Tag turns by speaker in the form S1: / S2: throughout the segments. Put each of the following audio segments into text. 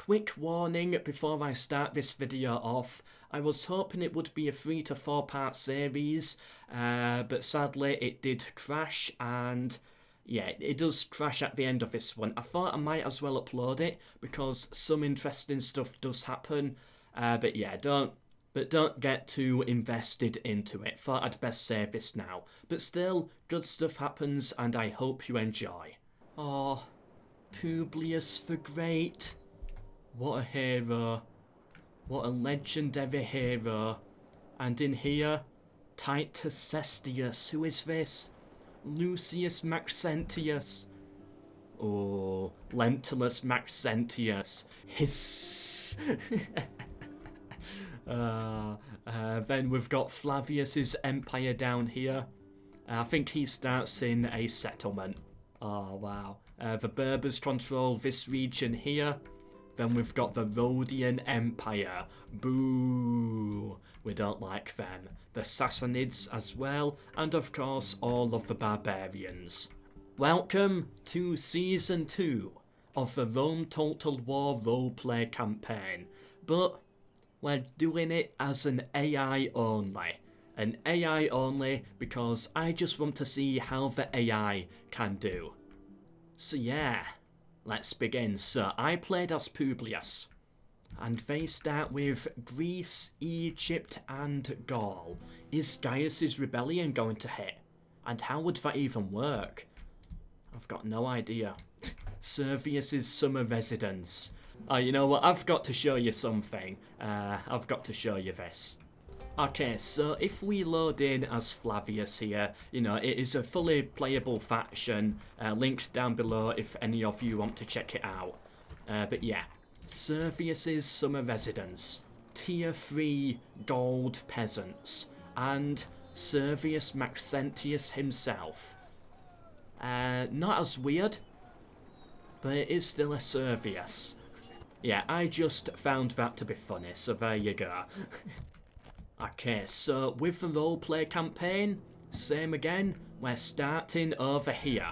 S1: quick warning before I start this video off. I was hoping it would be a 3 to 4 part series, but sadly it did crash, and yeah, it does crash at the end of this one. I thought I might as well upload it because some interesting stuff does happen, but yeah, don't get too invested into it. Thought I'd best save this now. But still, good stuff happens and I hope you enjoy. Oh, Publius the Great. What a hero. What a legendary hero. And in here, Titus Cestius. Who is this? Lucius Maxentius. Oh, Lentulus Maxentius. Hiss. Then we've got Flavius's empire down here. I think he starts in a settlement. Oh, wow. The Berbers control this region here. Then we've got the Rhodian Empire. Boo! We don't like them. The Sassanids as well, and of course all of the barbarians. Welcome to Season 2 of the Rome Total War roleplay campaign. But we're doing it as an AI only. An AI only because I just want to see how the AI can do. So yeah, let's begin. So I played as Publius, and they start with Greece, Egypt and Gaul. Is Gaius's rebellion going to hit? And how would that even work? I've got no idea. Servius's summer residence. Oh, you know what? I've got to show you something. I've got to show you this. Okay, so if we load in as Flavius here, you know, it is a fully playable faction. Linked down below if any of you want to check it out. But yeah, Servius's summer residence. Tier 3 gold peasants. And Servius Maxentius himself. Not as weird, but it is still a Servius. Yeah, I just found that to be funny, so there you go. Okay, so with the roleplay campaign, same again, we're starting over here.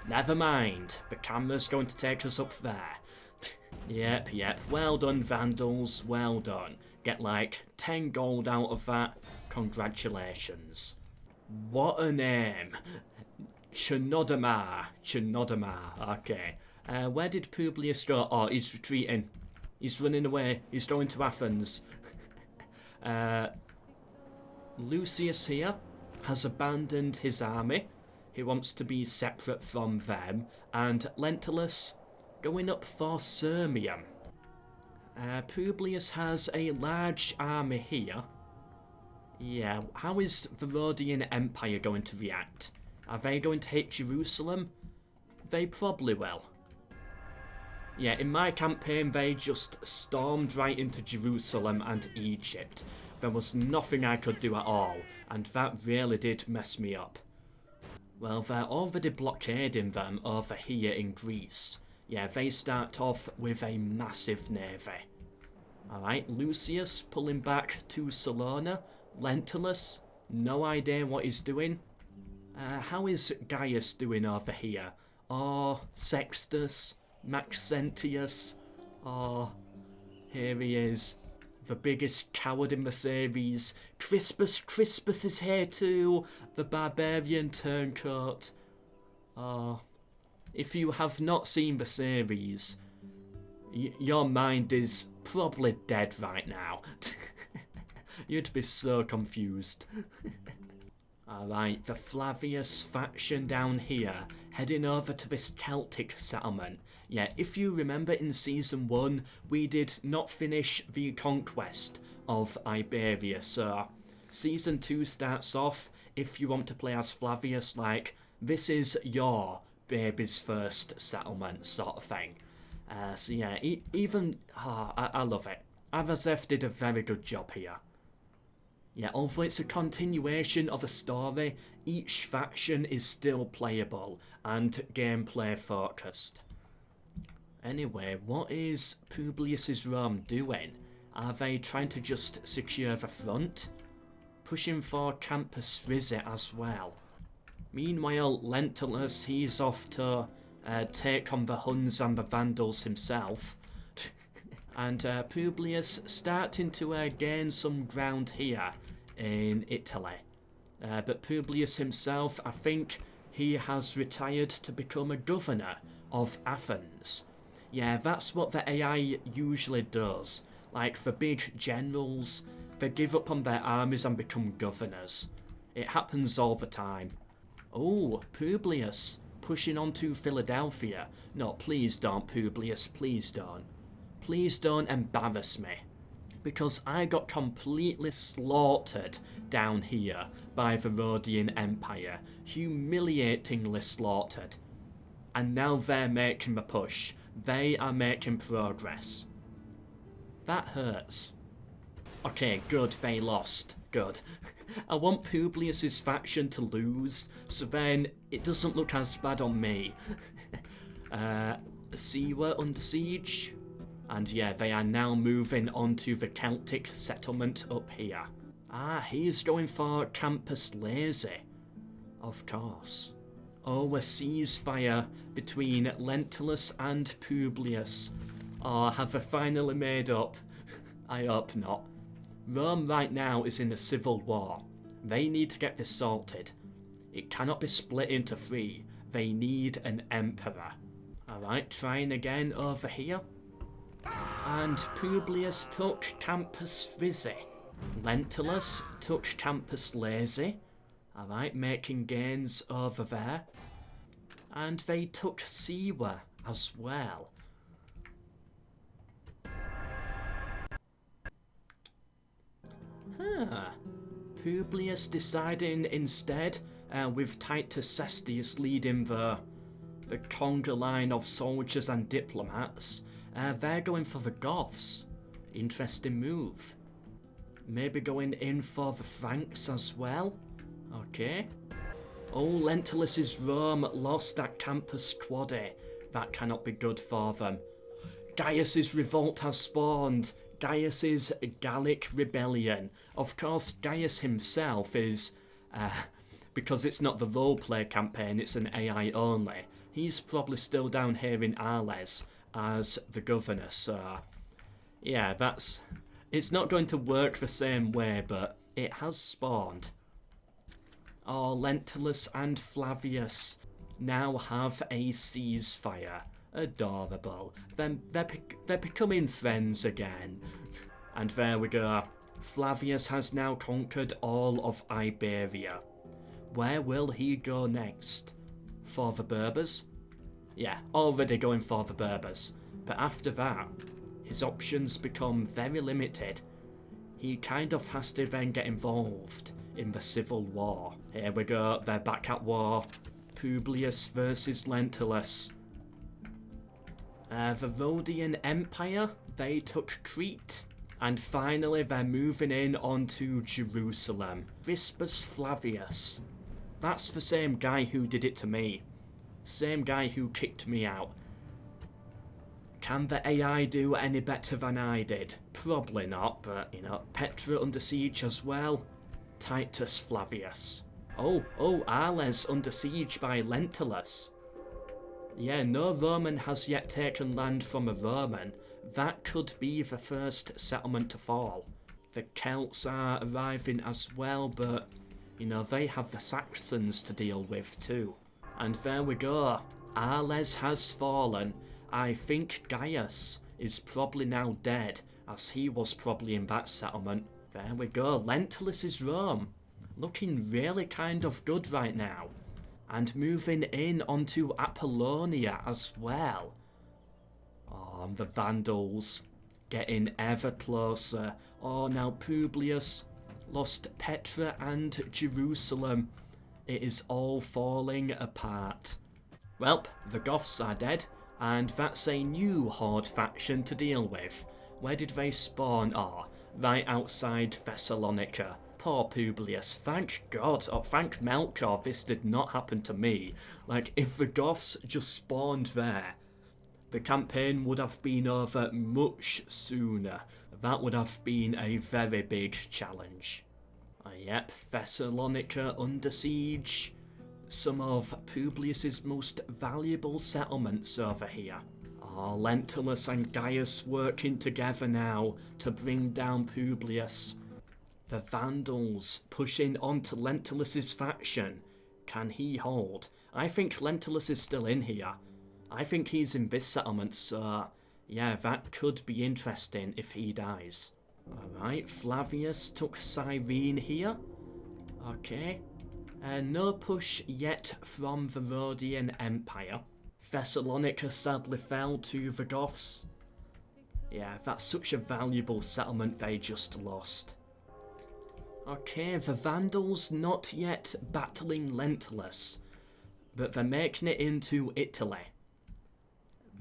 S1: Never mind, the camera's going to take us up there. Yep, well done Vandals, well done. Get like 10 gold out of that, congratulations. What a name. Chenodamar, okay. Where did Publius go? Oh, he's retreating. He's running away. He's going to Athens. Lucius here has abandoned his army. He wants to be separate from them. And Lentulus going up for Sirmium. Publius has a large army here. Yeah, how is the Rhodian Empire going to react? Are they going to hit Jerusalem? They probably will. Yeah, in my campaign they just stormed right into Jerusalem and Egypt. There was nothing I could do at all, and that really did mess me up. Well, they're already blockading them over here in Greece. Yeah, they start off with a massive navy. Alright, Lucius pulling back to Salona. Lentulus, no idea what he's doing. How is Gaius doing over here? Oh, Sextus, Maxentius. Oh, here he is. The biggest coward in the series. Crispus is here too. The barbarian turncoat. Oh, if you have not seen the series, your mind is probably dead right now. You'd be so confused. Alright, the Flavius faction down here, heading over to this Celtic settlement. Yeah, if you remember in Season 1, we did not finish the conquest of Iberia, so Season 2 starts off, if you want to play as Flavius, like, this is your baby's first settlement sort of thing. So yeah, I love it. Avazev did a very good job here. Yeah, although it's a continuation of a story, each faction is still playable and gameplay focused. Anyway, what is Publius's Rome doing? Are they trying to just secure the front? Pushing for Campus Rizzi as well. Meanwhile, Lentulus, he's off to take on the Huns and the Vandals himself. And Publius starting to gain some ground here in Italy. But Publius himself, I think he has retired to become a governor of Athens. Yeah, that's what the AI usually does. Like the big generals, they give up on their armies and become governors. It happens all the time. Oh, Publius pushing on to Philadelphia. No, please don't, Publius, please don't. Please don't embarrass me. Because I got completely slaughtered down here by the Rhodian Empire. Humiliatingly slaughtered. And now they're making the push. They are making progress. That hurts. Okay, good, they lost. Good. I want Publius's faction to lose, so then it doesn't look as bad on me. Siwa under siege. And yeah, they are now moving on to the Celtic settlement up here. Ah, he's going for Campus Lazy. Of course. Oh, a ceasefire between Lentulus and Publius. Oh, have they finally made up? I hope not. Rome right now is in a civil war. They need to get this sorted. It cannot be split into three. They need an emperor. Alright, trying again over here. And Publius took Campus Rizzi. Lentulus took Campus Lazy. Alright, making gains over there. And they took Siwa as well. Huh. Publius deciding instead, with Titus Cestius leading the conga line of soldiers and diplomats, they're going for the Goths. Interesting move. Maybe going in for the Franks as well. Okay. Oh, Lentulus's Rome lost at Campus Quadi. That cannot be good for them. Gaius's revolt has spawned. Gaius's Gallic rebellion. Of course, Gaius himself is, because it's not the roleplay campaign, it's an AI only. He's probably still down here in Arles as the governor, so yeah, it's not going to work the same way, but it has spawned. Oh, Lentulus and Flavius now have a ceasefire. Adorable. Then they're becoming friends again. And there we go. Flavius has now conquered all of Iberia. Where will he go next? For the Berbers? Yeah, already going for the Berbers. But after that, his options become very limited. He kind of has to then get involved in the civil war. Here we go, they're back at war. Publius versus Lentulus. The Rhodian Empire, they took Crete. And finally, they're moving in onto Jerusalem. Crispus Flavius. That's the same guy who did it to me. Same guy who kicked me out. Can the AI do any better than I did? Probably not, but, you know, Petra under siege as well. Titus Flavius. Oh, Arles under siege by Lentulus. Yeah, no Roman has yet taken land from a Roman. That could be the first settlement to fall. The Celts are arriving as well, but, you know, they have the Saxons to deal with too. And there we go. Arles has fallen. I think Gaius is probably now dead, as he was probably in that settlement. There we go. Lentulus is Rome. Looking really kind of good right now. And moving in onto Apollonia as well. Oh, and the Vandals getting ever closer. Oh, now Publius lost Petra and Jerusalem. It is all falling apart. Welp, the Goths are dead, and that's a new Horde faction to deal with. Where did they spawn? Oh, right outside Thessalonica. Poor Publius, thank God, or thank MELKOR this did not happen to me. Like, if the Goths just spawned there, the campaign would have been over much sooner. That would have been a very big challenge. Yep, Thessalonica under siege. Some of Publius's most valuable settlements over here. Oh, Lentulus and Gaius working together now to bring down Publius. The Vandals pushing onto Lentulus's faction. Can he hold? I think Lentulus is still in here. I think he's in this settlement, so yeah, that could be interesting if he dies. Alright, Flavius took Cyrene here. Okay. No push yet from the Rhodian Empire. Thessalonica sadly fell to the Goths. Yeah, that's such a valuable settlement they just lost. Okay, the Vandals not yet battling Lentulus, but they're making it into Italy.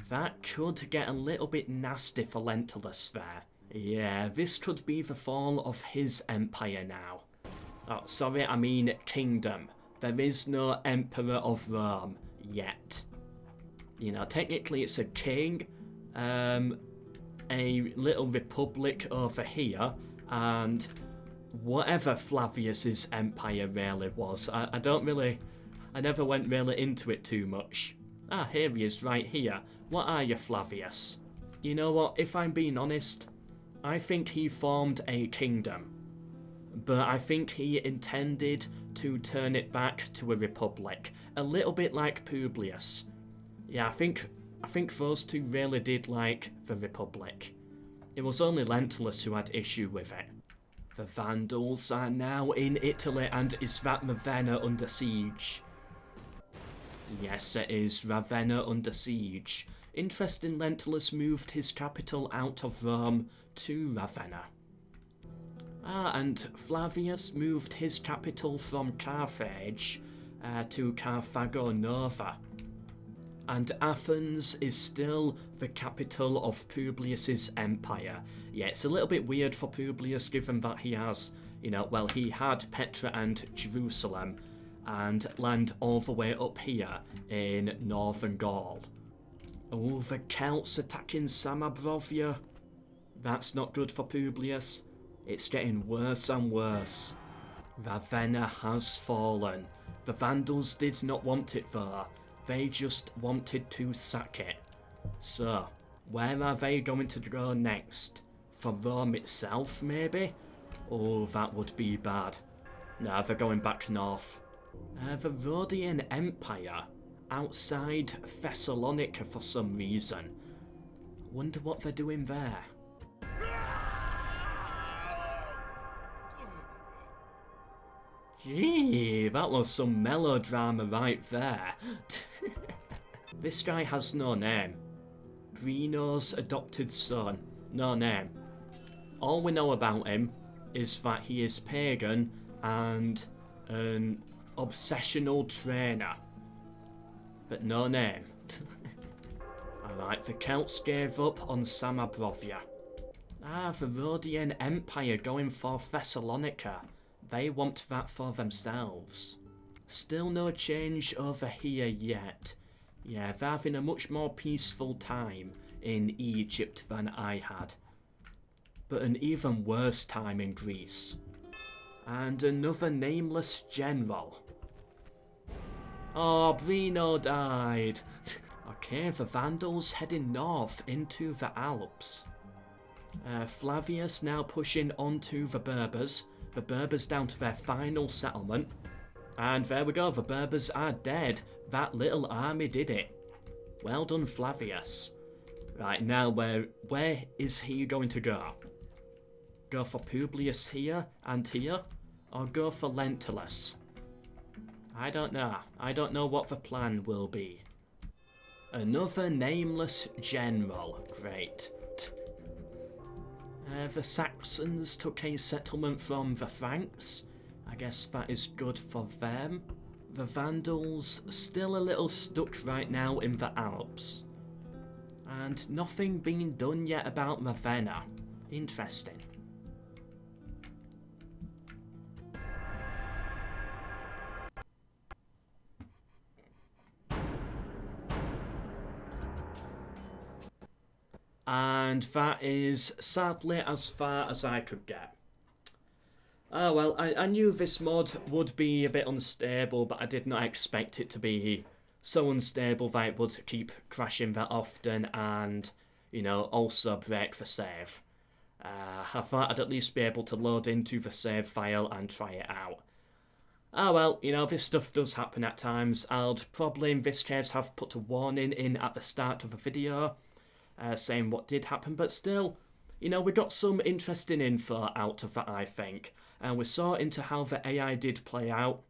S1: That could get a little bit nasty for Lentulus there. Yeah, this could be the fall of his empire now. Oh, sorry, I mean kingdom. There is no Emperor of Rome yet. You know, technically it's a king, a little republic over here, and whatever Flavius's empire really was. I never went really into it too much. Ah, here he is right here. What are you, Flavius? You know what, if I'm being honest, I think he formed a kingdom. But I think he intended to turn it back to a republic. A little bit like Publius. Yeah, I think those two really did like the republic. It was only Lentulus who had issue with it. The Vandals are now in Italy, and is that Ravenna under siege? Yes, it is. Ravenna under siege. Interesting, Lentulus moved his capital out of Rome to Ravenna. Ah, and Flavius moved his capital from Carthage to Carthago Nova. And Athens is still the capital of Publius's empire. Yeah, it's a little bit weird for Publius given that he has, you know, well, he had Petra and Jerusalem and land all the way up here in northern Gaul. Oh, the Celts attacking Samabrovia. That's not good for Publius. It's getting worse and worse. Ravenna has fallen. The Vandals did not want it there. They just wanted to sack it. So, where are they going to go next? For Rome itself, maybe? Oh, that would be bad. No, they're going back north. The Rhodian Empire, outside Thessalonica for some reason. Wonder what they're doing there. Gee, that was some melodrama right there. This guy has no name. Brino's adopted son. No name. All we know about him is that he is pagan and an obsessional trainer. But no name. Alright, the Celts gave up on Samabrovia. Ah, the Rhodian Empire going for Thessalonica. They want that for themselves. Still no change over here yet. Yeah, they're having a much more peaceful time in Egypt than I had. But an even worse time in Greece. And another nameless general. Oh, Brino died. Okay, the Vandals heading north into the Alps. Flavius now pushing onto the Berbers. The Berbers down to their final settlement. And there we go, the Berbers are dead. That little army did it. Well done, Flavius. Right, now where is he going to go? Go for Publius here and here? Or go for Lentulus? I don't know. I don't know what the plan will be. Another nameless general. Great. The Saxons took a settlement from the Franks. I guess that is good for them. The Vandals still a little stuck right now in the Alps. And nothing being done yet about Ravenna. Interesting. And that is sadly as far as I could get. Oh well, I knew this mod would be a bit unstable, but I did not expect it to be so unstable that it would keep crashing that often and, also break the save. I thought I'd at least be able to load into the save file and try it out. Oh well, this stuff does happen at times. I'll probably in this case have put a warning in at the start of the video saying what did happen, but still, we got some interesting info out of that, I think. And we saw into how the AI did play out.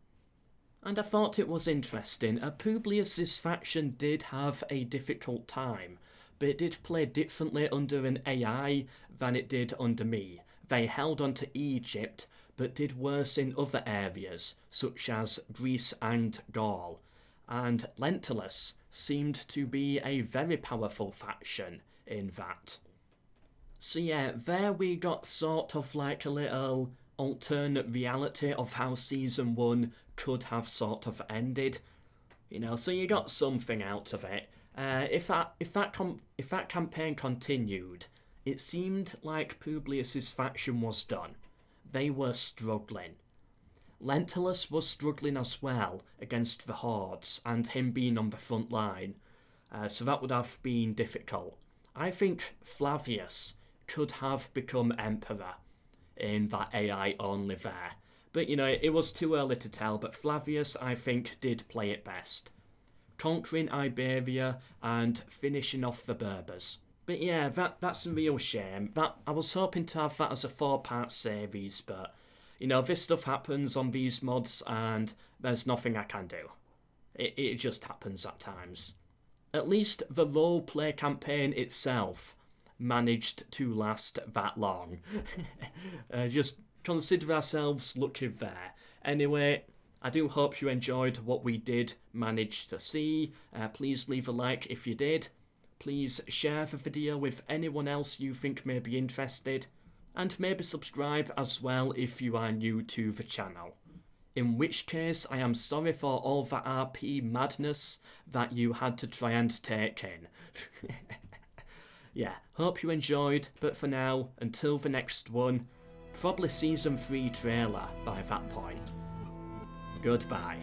S1: And I thought it was interesting. Publius's faction did have a difficult time, but it did play differently under an AI than it did under me. They held on to Egypt, but did worse in other areas, such as Greece and Gaul. And Lentulus seemed to be a very powerful faction in that. So yeah, there we got sort of like a little alternate reality of how Season 1 could have sort of ended. So you got something out of it. If that campaign continued, it seemed like Publius's faction was done. They were struggling. Lentulus was struggling as well against the hordes and him being on the front line, so that would have been difficult. I think Flavius could have become emperor in that AI only there. But, it was too early to tell, but Flavius, I think, did play it best. Conquering Iberia and finishing off the Berbers. But yeah, that's a real shame. That I was hoping to have that as a 4-part series, but, this stuff happens on these mods and there's nothing I can do. It just happens at times. At least the roleplay campaign itself managed to last that long. Just consider ourselves lucky there. Anyway, I do hope you enjoyed what we did manage to see. Please leave a like if you did. Please share the video with anyone else you think may be interested. And maybe subscribe as well if you are new to the channel. In which case, I am sorry for all the RP madness that you had to try and take in. Yeah, hope you enjoyed, but for now, until the next one, probably Season 3 trailer by that point. Goodbye.